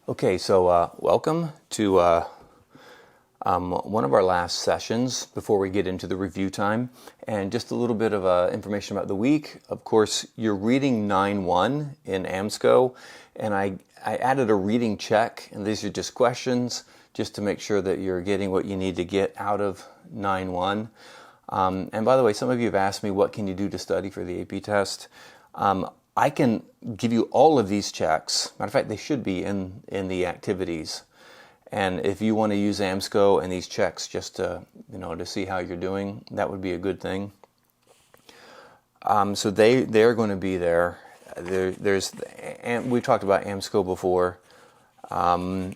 Okay, so welcome to one of our last sessions before we get into the review time. And just a little bit of information about the week. Of course, you're reading 9.1 in AMSCO, and I added a reading check, and these are just questions just to make sure that you're getting what you need to get out of 9.1. And by the way, some of you have asked me, what can you do to study for the AP test? I can give you all of these checks. Matter of fact, they should be in the activities. And if you want to use AMSCO and these checks just to, to see how you're doing, that would be a good thing. So they're going to be there. We talked about AMSCO before.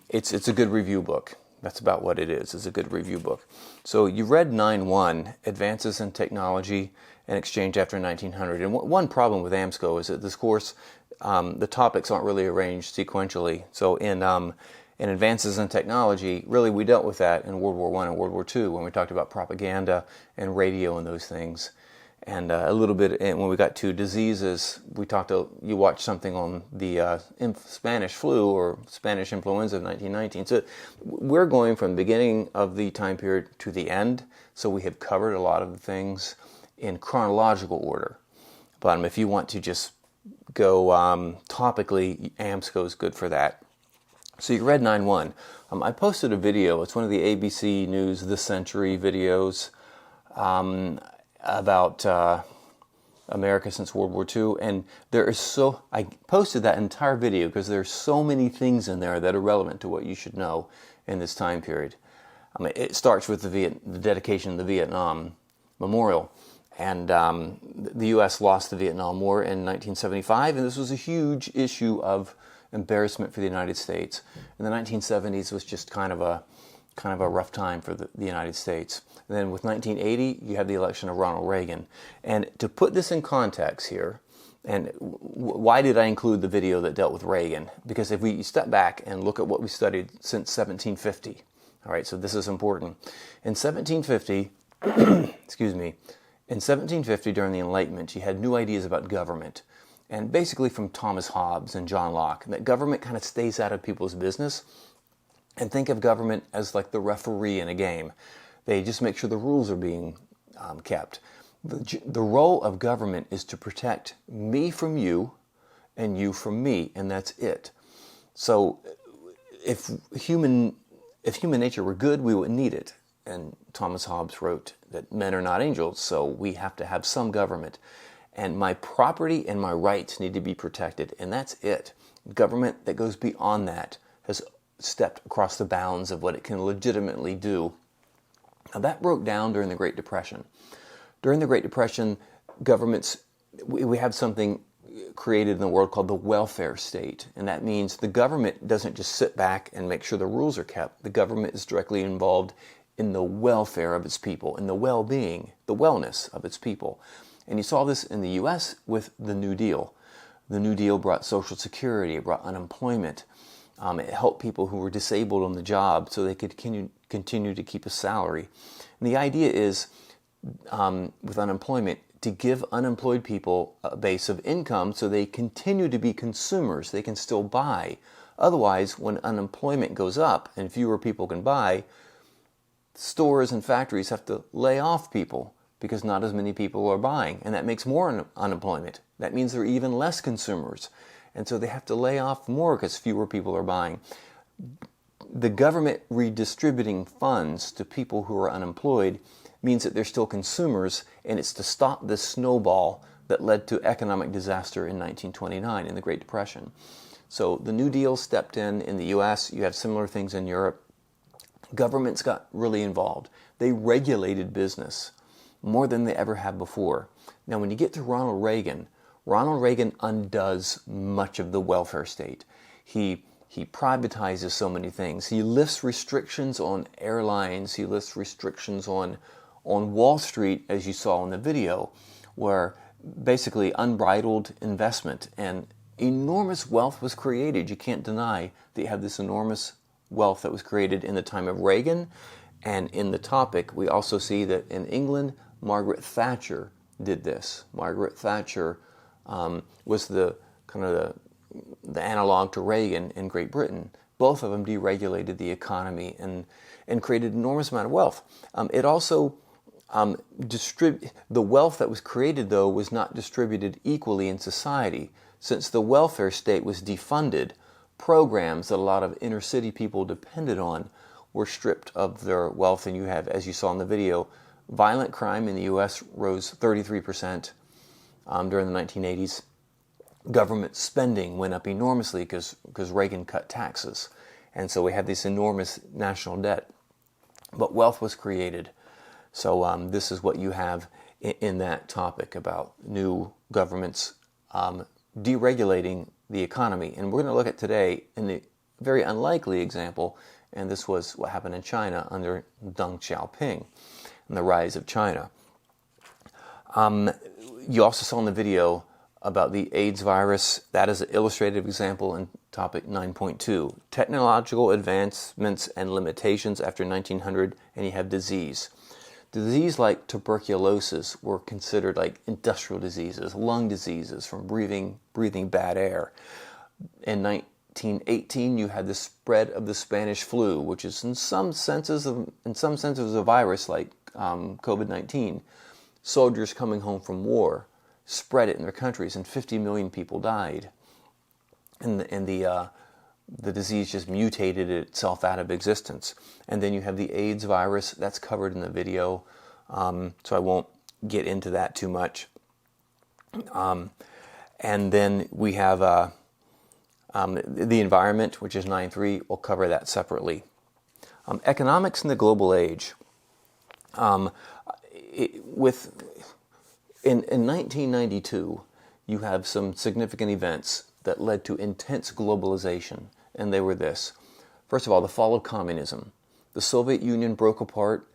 It's a good review book. That's about what it is. It's a good review book. So you read 9.1, Advances in Technology and Exchange After 1900. And one problem with AMSCO is that this course, the topics aren't really arranged sequentially. So in Advances in Technology, really we dealt with that in World War I and World War II when we talked about propaganda and radio and those things. And a little bit when we got to diseases, you watched something on the Spanish flu or Spanish influenza of 1919. So we're going from the beginning of the time period to the end. So we have covered a lot of the things in chronological order. But if you want to just go topically, AMSCO is good for that. So you read 9.1. I posted a video. It's one of the ABC News This Century videos about America since World War II. And I posted that entire video because there's so many things in there that are relevant to what you should know in this time period. It starts with the dedication of the Vietnam Memorial. And the U.S. lost the Vietnam War in 1975, and this was a huge issue of embarrassment for the United States. In the 1970s was just kind of a rough time for the United States. And then with 1980, you have the election of Ronald Reagan. And to put this in context here, and why did I include the video that dealt with Reagan? Because if we step back and look at what we studied since 1750, all right, so this is important. In 1750, excuse me, in 1750, during the Enlightenment, you had new ideas about government. And basically from Thomas Hobbes and John Locke, that government kind of stays out of people's business. And think of government as like the referee in a game. They just make sure the rules are being kept. The role of government is to protect me from you and you from me, and that's it. So if human nature were good, we wouldn't need it. And Thomas Hobbes wrote that men are not angels, so we have to have some government. And my property and my rights need to be protected, and that's it. Government that goes beyond that has stepped across the bounds of what it can legitimately do. Now that broke down during the Great Depression. During the Great Depression, we have something created in the world called the welfare state. And that means the government doesn't just sit back and make sure the rules are kept. The government is directly involved in the welfare of its people, in the well-being, the wellness of its people. And you saw this in the U.S. with the New Deal. The New Deal brought Social Security, it brought unemployment. It helped people who were disabled on the job so they could continue to keep a salary. And the idea is, with unemployment, to give unemployed people a base of income so they continue to be consumers. They can still buy. Otherwise, when unemployment goes up and fewer people can buy, stores and factories have to lay off people because not as many people are buying. And that makes more unemployment. That means there are even less consumers. And so they have to lay off more because fewer people are buying. The government redistributing funds to people who are unemployed means that they're still consumers, and it's to stop this snowball that led to economic disaster in 1929 in the Great Depression. So the New Deal stepped in the U.S. You have similar things in Europe. Governments got really involved. They regulated business more than they ever have before. Now, when you get to Ronald Reagan undoes much of the welfare state. He privatizes so many things. He lifts restrictions on airlines. He lifts restrictions on Wall Street, as you saw in the video, where basically unbridled investment and enormous wealth was created. You can't deny that you have this enormous wealth that was created in the time of Reagan. And in the topic, we also see that in England, Margaret Thatcher did this. Margaret Thatcher was the analog to Reagan in Great Britain. both of them deregulated the economy and created an enormous amount of wealth. It also the wealth that was created, though, was not distributed equally in society. Since the welfare state was defunded, programs that a lot of inner city people depended on were stripped of their wealth, and you have, as you saw in the video, violent crime in the U.S. rose 33% during the 1980s. Government spending went up enormously because Reagan cut taxes, and so we had this enormous national debt. But wealth was created. So this is what you have in that topic about new governments deregulating the economy. And we're going to look at today in the very unlikely example, and this was what happened in China under Deng Xiaoping and the rise of China. You also saw in the video about the AIDS virus. That is an illustrative example in topic 9.2. Technological advancements and limitations after 1900, and you have disease. Disease like tuberculosis were considered like industrial diseases, lung diseases from breathing bad air. In 1918, you had the spread of the Spanish flu, which is in some senses a virus like COVID-19. Soldiers coming home from war spread it in their countries, and 50 million people died. And the disease just mutated itself out of existence. And then you have the AIDS virus. That's covered in the video, so I won't get into that too much. And then we have the environment, which is 9.3. We'll cover that separately. Economics in the global age. In 1992, you have some significant events that led to intense globalization, and they were this. First of all, the fall of communism. The Soviet Union broke apart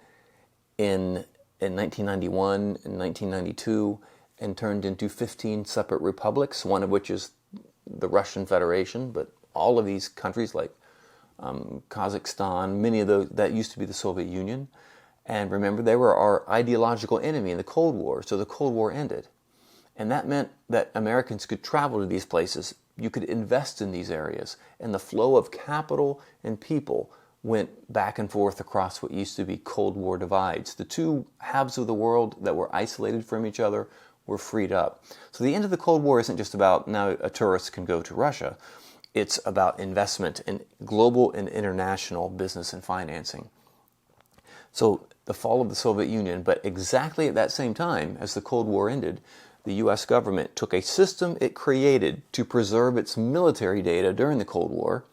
in 1991 and 1992 and turned into 15 separate republics, one of which is the Russian Federation, but all of these countries like Kazakhstan, many of those, that used to be the Soviet Union. And remember, they were our ideological enemy in the Cold War, so the Cold War ended. And that meant that Americans could travel to these places. You could invest in these areas. And the flow of capital and people went back and forth across what used to be Cold War divides. The two halves of the world that were isolated from each other were freed up. So the end of the Cold War isn't just about now a tourist can go to Russia. It's about investment in global and international business and financing. So the fall of the Soviet Union, but exactly at that same time as the Cold War ended, the U.S. government took a system it created to preserve its military data during the Cold War.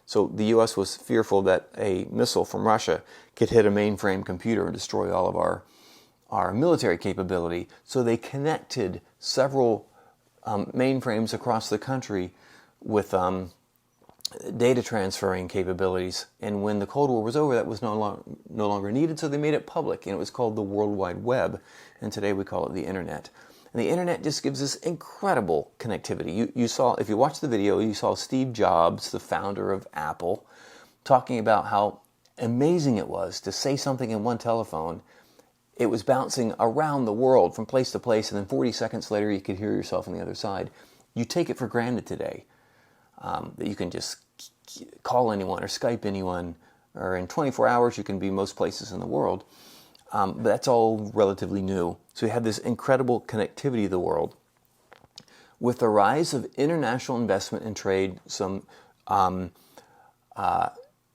So the U.S. was fearful that a missile from Russia could hit a mainframe computer and destroy all of our military capability. So they connected several mainframes across the country with data transferring capabilities. And when the Cold War was over, that was no longer needed, so they made it public, and it was called the World Wide Web, and today we call it the Internet. And the Internet just gives us incredible connectivity. You saw, if you watched the video, you saw Steve Jobs, the founder of Apple, talking about how amazing it was to say something in one telephone. It was bouncing around the world from place to place, and then 40 seconds later you could hear yourself on the other side. You take it for granted today. That you can just call anyone or Skype anyone, or in 24 hours you can be most places in the world. But that's all relatively new. So you have this incredible connectivity of the world. With the rise of international investment and trade, some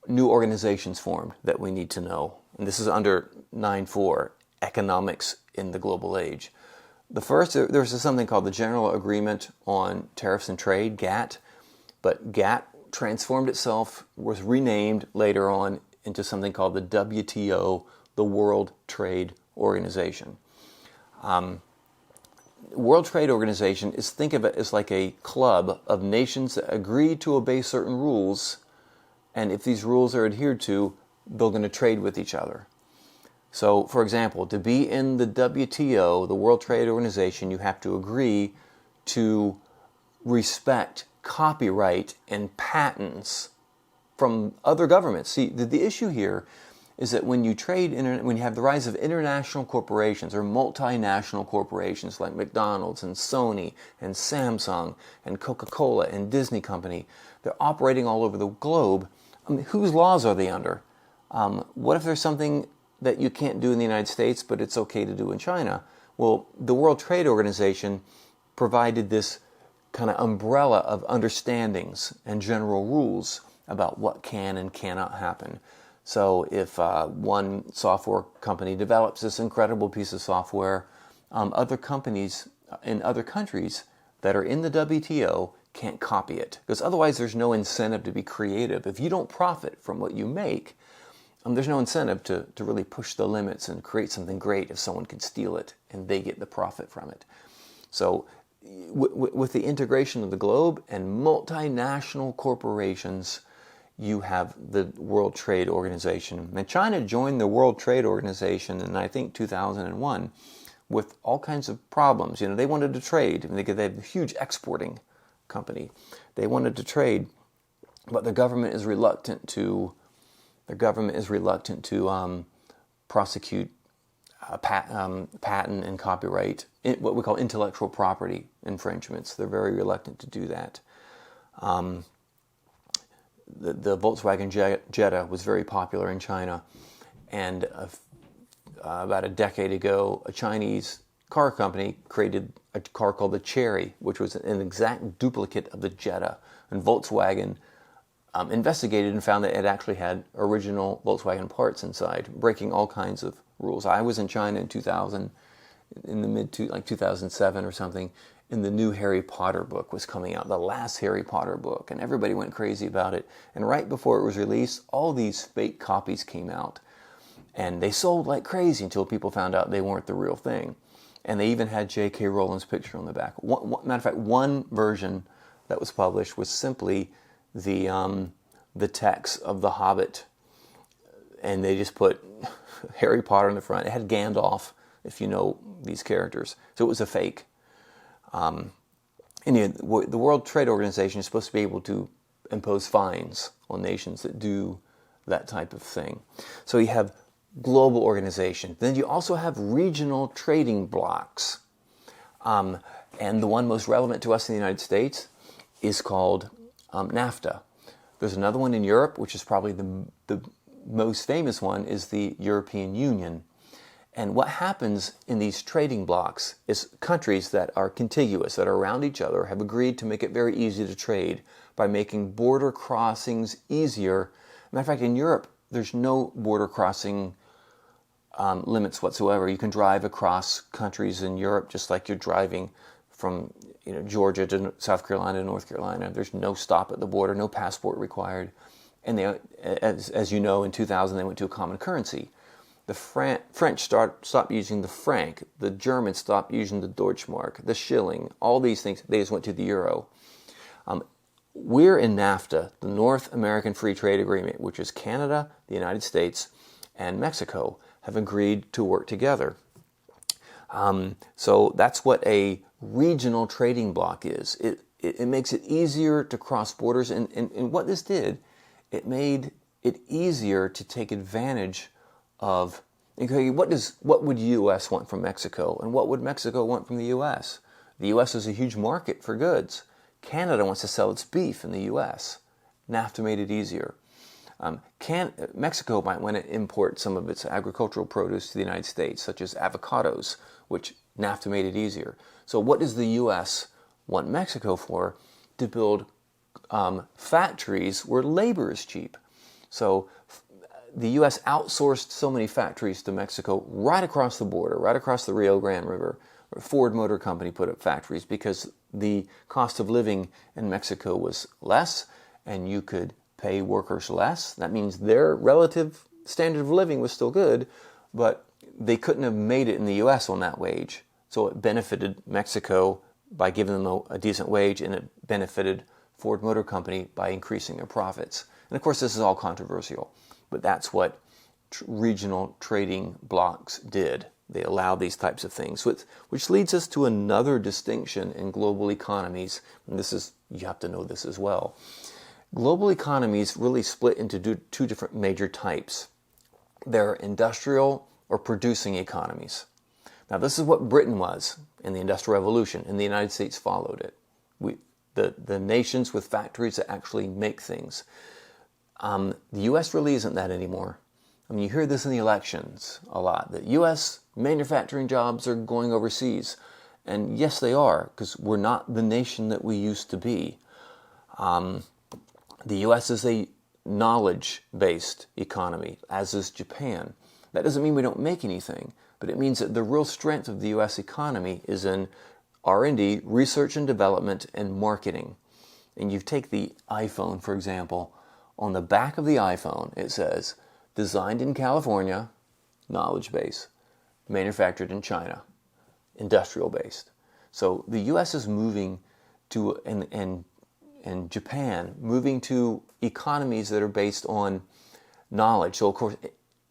new organizations formed that we need to know. And this is under 9.4, Economics in the Global Age. The first, there's something called the General Agreement on Tariffs and Trade, GATT. But GATT transformed itself, was renamed later on into something called the WTO, the World Trade Organization. World Trade Organization is, think of it as like a club of nations that agree to obey certain rules, and if these rules are adhered to, they're going to trade with each other. So, for example, to be in the WTO, the World Trade Organization, you have to agree to respect copyright and patents from other governments. See, the issue here is that when you trade, when you have the rise of international corporations or multinational corporations like McDonald's and Sony and Samsung and Coca-Cola and Disney Company, they're operating all over the globe. I mean, whose laws are they under? What if there's something that you can't do in the United States, but it's okay to do in China? Well, the World Trade Organization provided this kind of umbrella of understandings and general rules about what can and cannot happen. So if one software company develops this incredible piece of software, other companies in other countries that are in the WTO can't copy it, because otherwise there's no incentive to be creative. If you don't profit from what you make, there's no incentive to really push the limits and create something great if someone can steal it and they get the profit from it. So with the integration of the globe and multinational corporations, you have the World Trade Organization. And China joined the World Trade Organization in, I think, 2001 with all kinds of problems. You know, they wanted to trade. I mean, they have a huge exporting company. They wanted to trade, but the government is reluctant to prosecute patent and copyright, what we call intellectual property infringements. They're very reluctant to do that. The Volkswagen Jetta was very popular in China, and about a decade ago, a Chinese car company created a car called the Cherry, which was an exact duplicate of the Jetta, and Volkswagen investigated and found that it actually had original Volkswagen parts inside, breaking all kinds of rules. I was in China in 2000, in the like 2007 or something, and the new Harry Potter book was coming out, the last Harry Potter book, and everybody went crazy about it. And right before it was released, all these fake copies came out, and they sold like crazy until people found out they weren't the real thing. And they even had J.K. Rowling's picture on the back. Matter of fact, one version that was published was simply the text of The Hobbit, and they just put Harry Potter in the front. It had Gandalf, if you know these characters. So it was a fake. And the World Trade Organization is supposed to be able to impose fines on nations that do that type of thing. So you have global organization. Then you also have regional trading blocks. And the one most relevant to us in the United States is called NAFTA. There's another one in Europe, which is probably the most famous one, is the European Union. And what happens in these trading blocks is countries that are contiguous, that are around each other, have agreed to make it very easy to trade by making border crossings easier. Matter of fact, in Europe, there's no border crossing limits whatsoever. You can drive across countries in Europe just like you're driving from Georgia to South Carolina to North Carolina. There's no stop at the border, no passport required. And they, as you know, in 2000 they went to a common currency. The French stopped using the franc. The Germans stopped using the Deutschmark, the shilling, all these things. They just went to the euro. We're in NAFTA, the North American Free Trade Agreement, which is Canada, the United States, and Mexico have agreed to work together. So that's what a regional trading bloc is. It makes it easier to cross borders, and what this did, it made it easier to take advantage of, okay, what would U.S. want from Mexico, and what would Mexico want from the U.S.? The U.S. is a huge market for goods. Canada wants to sell its beef in the U.S. NAFTA made it easier. Mexico might want to import some of its agricultural produce to the United States, such as avocados, which NAFTA made it easier. So what does the U.S. want Mexico for? To build factories where labor is cheap. So the U.S. outsourced so many factories to Mexico right across the border, right across the Rio Grande River. Ford Motor Company put up factories because the cost of living in Mexico was less, and you could pay workers less. That means their relative standard of living was still good, but they couldn't have made it in the U.S. on that wage. So it benefited Mexico by giving them a decent wage, and it benefited Ford Motor Company by increasing their profits. And of course, this is all controversial, but that's what regional trading blocks did. They allowed these types of things, which leads us to another distinction in global economies. And you have to know this as well. Global economies really split into two different major types. They're industrial or producing economies. Now, this is what Britain was in the Industrial Revolution, and the United States followed it. The nations with factories that actually make things. The U.S. really isn't that anymore. I mean, you hear this in the elections a lot, that U.S. manufacturing jobs are going overseas. And yes, they are, because we're not the nation that we used to be. The U.S. is a knowledge-based economy, as is Japan. That doesn't mean we don't make anything, but it means that the real strength of the U.S. economy is in R&D, research and development, and marketing. And you take the iPhone, for example. On the back of the iPhone, it says, designed in California, knowledge base, manufactured in China, industrial based. So the U.S. is moving to, and Japan, moving to economies that are based on knowledge. So of course,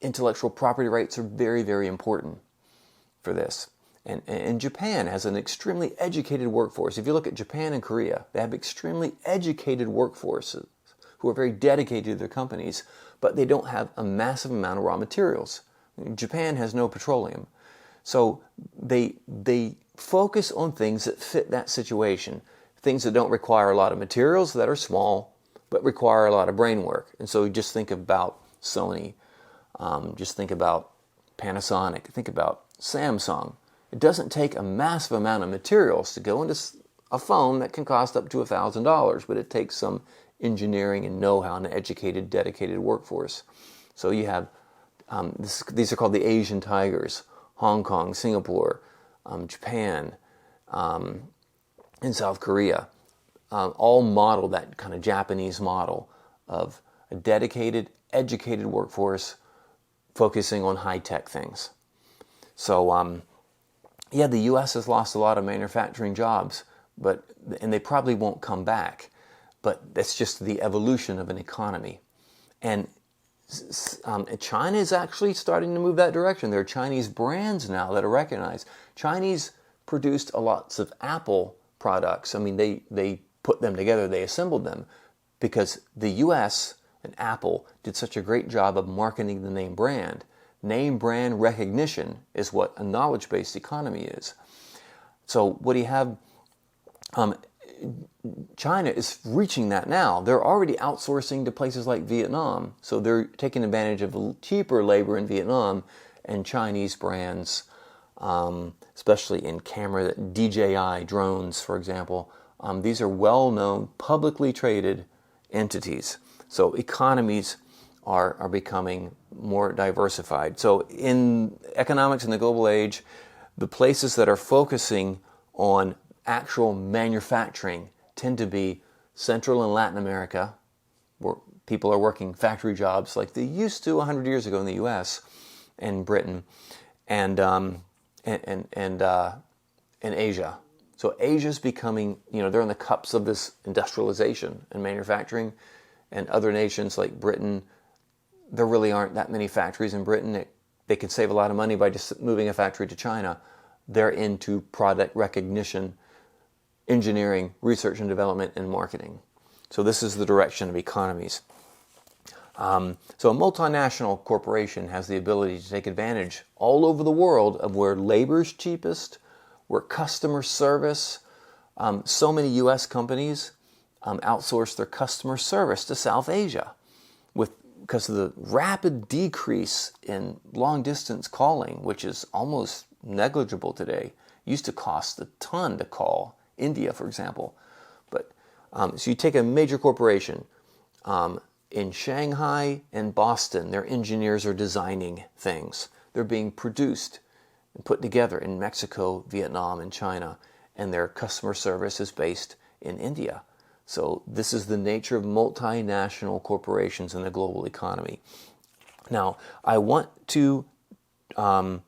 intellectual property rights are very, very important for this. And Japan has an extremely educated workforce. If you look at Japan and Korea, they have extremely educated workforces who are very dedicated to their companies, but they don't have a massive amount of raw materials. Japan has no petroleum. So they focus on things that fit that situation, things that don't require a lot of materials, that are small, but require a lot of brain work. And so you just think about Sony, just think about Panasonic, think about Samsung. It doesn't take a massive amount of materials to go into a phone that can cost up to $1,000, but it takes some engineering and know-how and an educated, dedicated workforce. So you have, these are called the Asian tigers, Hong Kong, Singapore, Japan, and South Korea, all model that kind of Japanese model of a dedicated, educated workforce focusing on high-tech things. So, yeah, the U.S. has lost a lot of manufacturing jobs, and they probably won't come back. But that's just the evolution of an economy. And China is actually starting to move that direction. There are Chinese brands now that are recognized. Chinese produced lots of Apple products. I mean, they put them together, they assembled them, because the U.S. and Apple did such a great job of marketing the name brand. Name brand recognition is what a knowledge-based economy is. So what do you have? China is reaching that now. They're already outsourcing to places like Vietnam. So they're taking advantage of cheaper labor in Vietnam, and Chinese brands, especially in camera, DJI drones, for example. These are well-known, publicly traded entities. So economies are becoming more diversified. So in economics in the global age, the places that are focusing on actual manufacturing tend to be Central and Latin America, where people are working factory jobs like they used to 100 years ago in the U.S. and Britain, and Asia. So Asia's becoming, they're in the cups of this industrialization and manufacturing, and other nations like Britain, there really aren't that many factories in Britain. They can save a lot of money by just moving a factory to China. They're into product recognition, engineering, research and development, and marketing. So this is the direction of economies. So a multinational corporation has the ability to take advantage all over the world of where labor's cheapest, where customer service, so many U.S. companies outsource their customer service to South Asia because of the rapid decrease in long-distance calling, which is almost negligible today. It used to cost a ton to call India, for example. But so you take a major corporation in Shanghai and Boston, their engineers are designing things. They're being produced and put together in Mexico, Vietnam, and China, and their customer service is based in India. So this is the nature of multinational corporations in the global economy. Now, I want to, and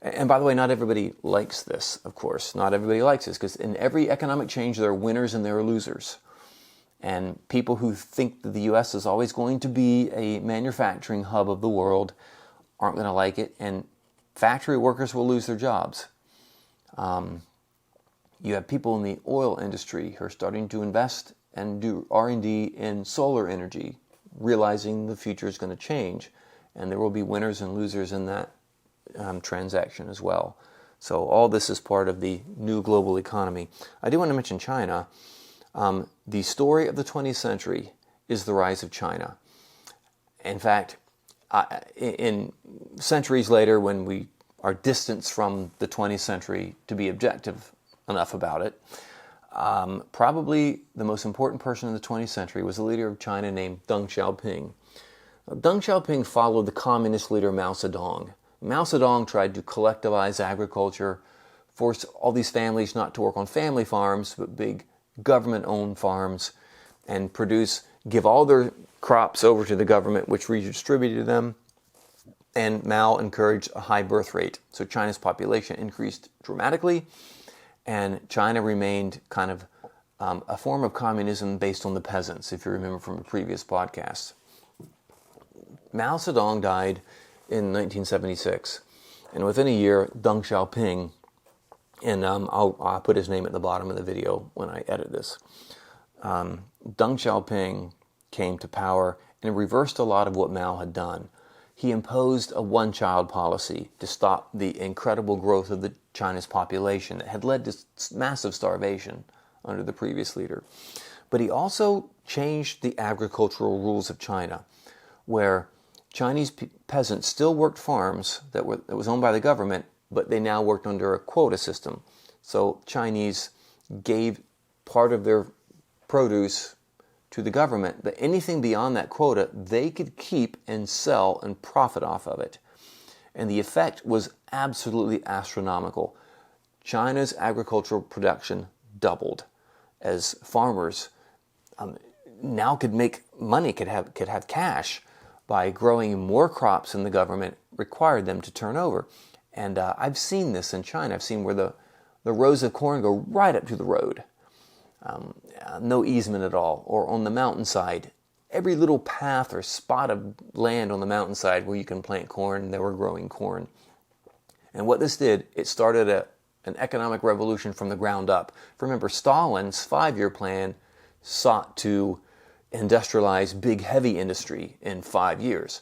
by the way, not everybody likes this, of course. Not everybody likes this, because in every economic change, there are winners and there are losers. And people who think that the U.S. is always going to be a manufacturing hub of the world aren't going to like it, and factory workers will lose their jobs. You have people in the oil industry who are starting to invest and do R&D in solar energy, realizing the future is going to change. and there will be winners and losers in that transaction as well. So all this is part of the new global economy. I do want to mention China. The story of the 20th century is the rise of China. In fact, in centuries later, when we are distanced from the 20th century to be objective enough about it, probably the most important person in the 20th century was a leader of China named Deng Xiaoping. Deng Xiaoping followed the communist leader Mao Zedong. Mao Zedong tried to collectivize agriculture, force all these families not to work on family farms, but big government-owned farms, and give all their crops over to the government, which redistributed them. And Mao encouraged a high birth rate. So China's population increased dramatically, and China remained kind of a form of communism based on the peasants, if you remember from a previous podcast. Mao Zedong died in 1976, and within a year, Deng Xiaoping, and I'll put his name at the bottom of the video when I edit this, Deng Xiaoping came to power and reversed a lot of what Mao had done. He imposed a one-child policy to stop the incredible growth of China's population that had led to massive starvation under the previous leader. But he also changed the agricultural rules of China, where Chinese peasants still worked farms that was owned by the government, but they now worked under a quota system. So Chinese gave part of their produce to the government, but anything beyond that quota, they could keep and sell and profit off of it. And the effect was absolutely astronomical. China's agricultural production doubled as farmers now could make money, could have cash by growing more crops than the government required them to turn over. And I've seen this in China. I've seen where the rows of corn go right up to the road. No easement at all. Or on the mountainside, every little path or spot of land on the mountainside where you can plant corn, they were growing corn. And what this did, it started an economic revolution from the ground up. Remember, Stalin's 5-year plan sought to industrialize big, heavy industry in 5 years.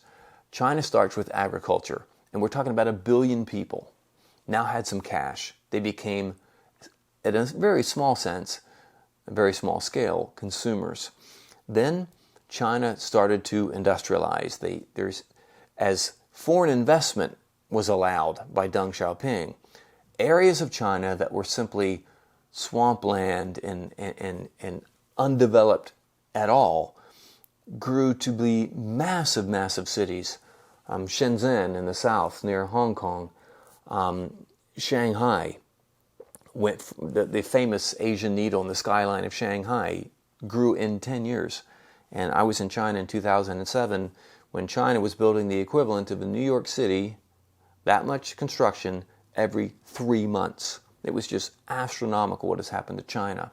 China starts with agriculture, and we're talking about 1 billion people, now had some cash. They became, at a very small sense, a very small scale, consumers. Then China started to industrialize. As foreign investment was allowed by Deng Xiaoping, areas of China that were simply swampland and undeveloped at all grew to be massive, massive cities. Shenzhen in the south near Hong Kong, Shanghai, the famous Asian needle in the skyline of Shanghai grew in 10 years. And I was in China in 2007 when China was building the equivalent of in New York City, that much construction every 3 months. It was just astronomical what has happened to China.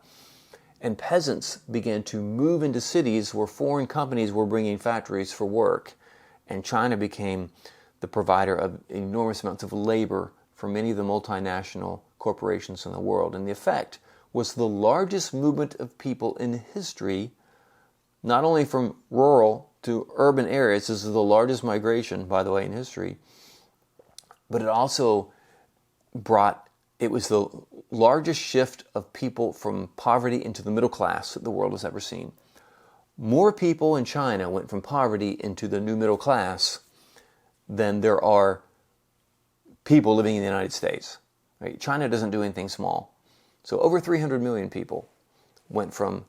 And peasants began to move into cities where foreign companies were bringing factories for work. And China became the provider of enormous amounts of labor for many of the multinational corporations in the world. And the effect was the largest movement of people in history, not only from rural to urban areas. This is the largest migration, by the way, in history. But it also it was the largest shift of people from poverty into the middle class that the world has ever seen. More people in China went from poverty into the new middle class than there are people living in the United States. Right? China doesn't do anything small. So over 300 million people went from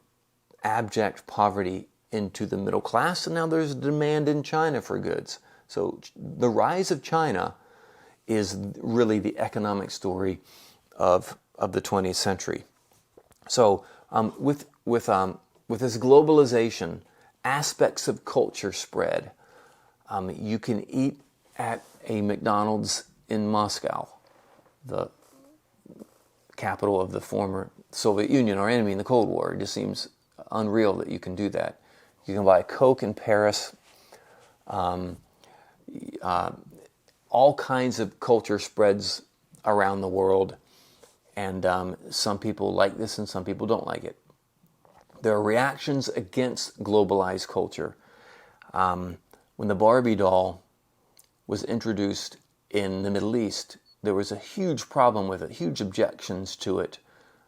abject poverty into the middle class, and now there's demand in China for goods. So the rise of China is really the economic story of the 20th century. So with this globalization, aspects of culture spread. You can eat at a McDonald's in Moscow, the capital of the former Soviet Union, our enemy in the Cold War. It just seems unreal that you can do that. You can buy a Coke in Paris. All kinds of culture spreads around the world, and some people like this and some people don't like it. There are reactions against globalized culture. When the Barbie doll was introduced in the Middle East, there was a huge problem with it, huge objections to it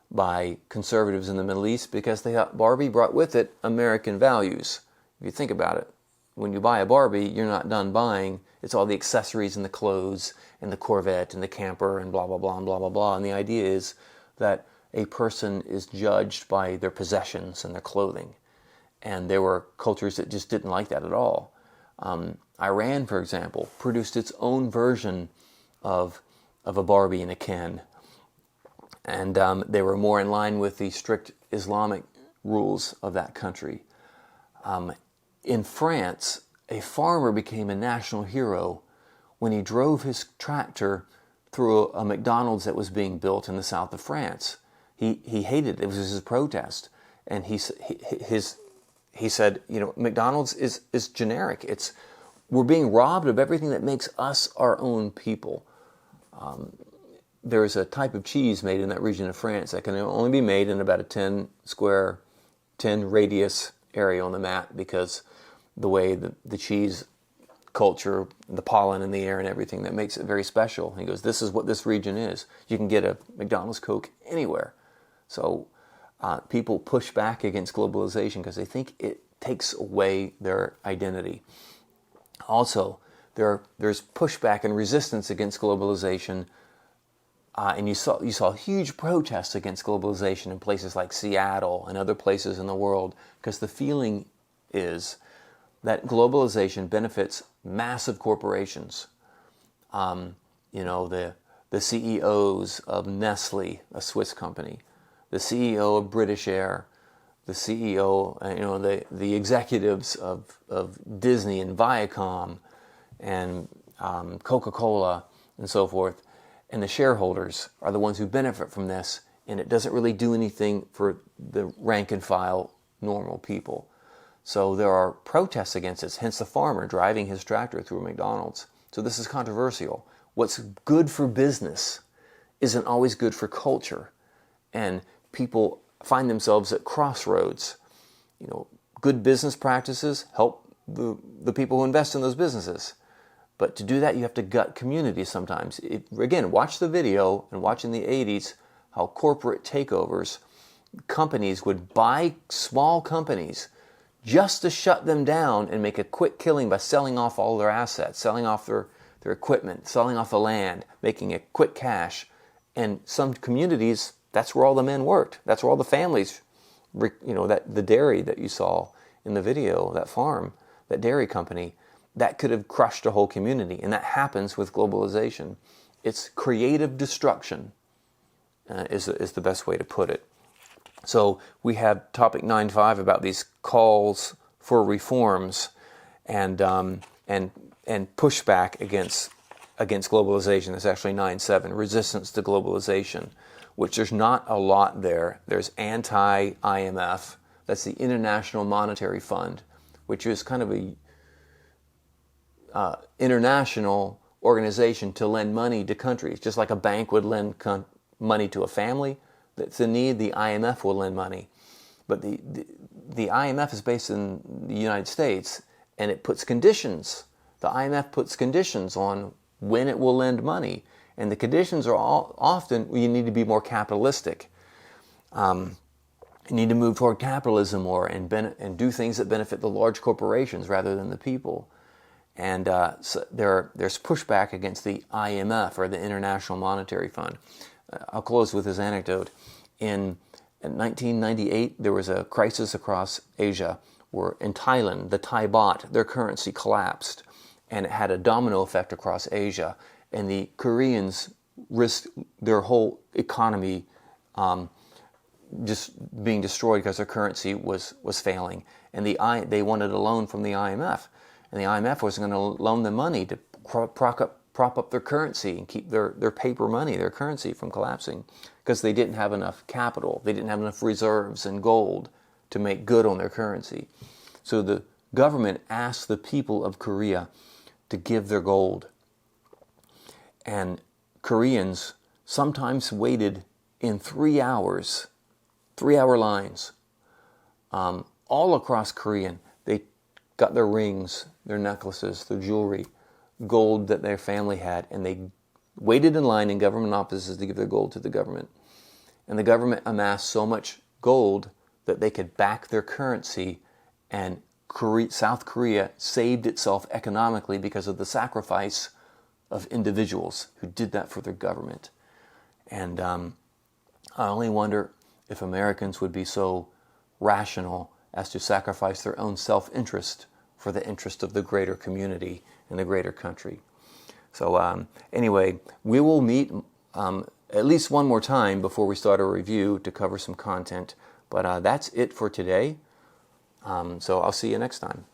by conservatives in the Middle East because they thought Barbie brought with it American values. If you think about it, when you buy a Barbie, you're not done buying. It's all the accessories and the clothes and the Corvette and the camper and blah, blah, blah, and blah, blah, blah. And the idea is that a person is judged by their possessions and their clothing. And there were cultures that just didn't like that at all. Iran, for example, produced its own version of a Barbie and a Ken. And they were more in line with the strict Islamic rules of that country. In France, a farmer became a national hero when he drove his tractor through a McDonald's that was being built in the south of France. He hated it. It was his protest. And he said, McDonald's is generic. We're being robbed of everything that makes us our own people. There's a type of cheese made in that region of France that can only be made in about a 10 radius area on the map because the way the cheese culture, the pollen in the air and everything, that makes it very special. He goes, this is what this region is. You can get a McDonald's Coke anywhere. So people push back against globalization because they think it takes away their identity. Also, there's pushback and resistance against globalization, and you saw huge protests against globalization in places like Seattle and other places in the world because the feeling is that globalization benefits massive corporations. The CEOs of Nestle, a Swiss company, the CEO of British Air, the CEO, the executives of Disney and Viacom and Coca-Cola and so forth, and the shareholders are the ones who benefit from this, and it doesn't really do anything for the rank and file normal people. So there are protests against this, hence the farmer driving his tractor through a McDonald's. So this is controversial. What's good for business isn't always good for culture, and people find themselves at crossroads. Good business practices help the people who invest in those businesses. But to do that, you have to gut communities sometimes. Again, watch the video and watch in the 80s how corporate takeovers, companies would buy small companies just to shut them down and make a quick killing by selling off all their assets, selling off their equipment, selling off the land, making a quick cash. And some communities, that's where all the men worked. That's where all the families, the dairy that you saw in the video, that farm, that dairy company, that could have crushed a whole community. And that happens with globalization. It's creative destruction, is the best way to put it. So we have topic 9.5 about these calls for reforms and pushback against globalization. That's actually 9.7, resistance to globalization, which there's not a lot there. There's anti-IMF, that's the International Monetary Fund, which is kind of a international organization to lend money to countries, just like a bank would lend money to a family that's in need. The IMF will lend money, but the IMF is based in the United States, and it puts conditions. The IMF puts conditions on when it will lend money, and the conditions are often you need to be more capitalistic. You need to move toward capitalism more and do things that benefit the large corporations rather than the people. And so there's pushback against the IMF, or the International Monetary Fund. I'll close with this anecdote. In 1998, there was a crisis across Asia where in Thailand, the Thai baht, their currency collapsed, and it had a domino effect across Asia. And the Koreans risked their whole economy just being destroyed because their currency was failing. And they wanted a loan from the IMF. And the IMF wasn't going to loan them money to prop up their currency and keep their paper money, their currency, from collapsing, because they didn't have enough capital. They didn't have enough reserves and gold to make good on their currency. So the government asked the people of Korea to give their gold. And Koreans sometimes waited in 3 hours, 3-hour lines, all across Korea. They got their rings, their necklaces, their jewelry, gold that their family had, and they waited in line in government offices to give their gold to the government. And the government amassed so much gold that they could back their currency, and South Korea saved itself economically because of the sacrifice of individuals who did that for their government. And I only wonder if Americans would be so rational as to sacrifice their own self-interest for the interest of the greater community and the greater country. So anyway, we will meet at least one more time before we start a review to cover some content. But that's it for today. So I'll see you next time.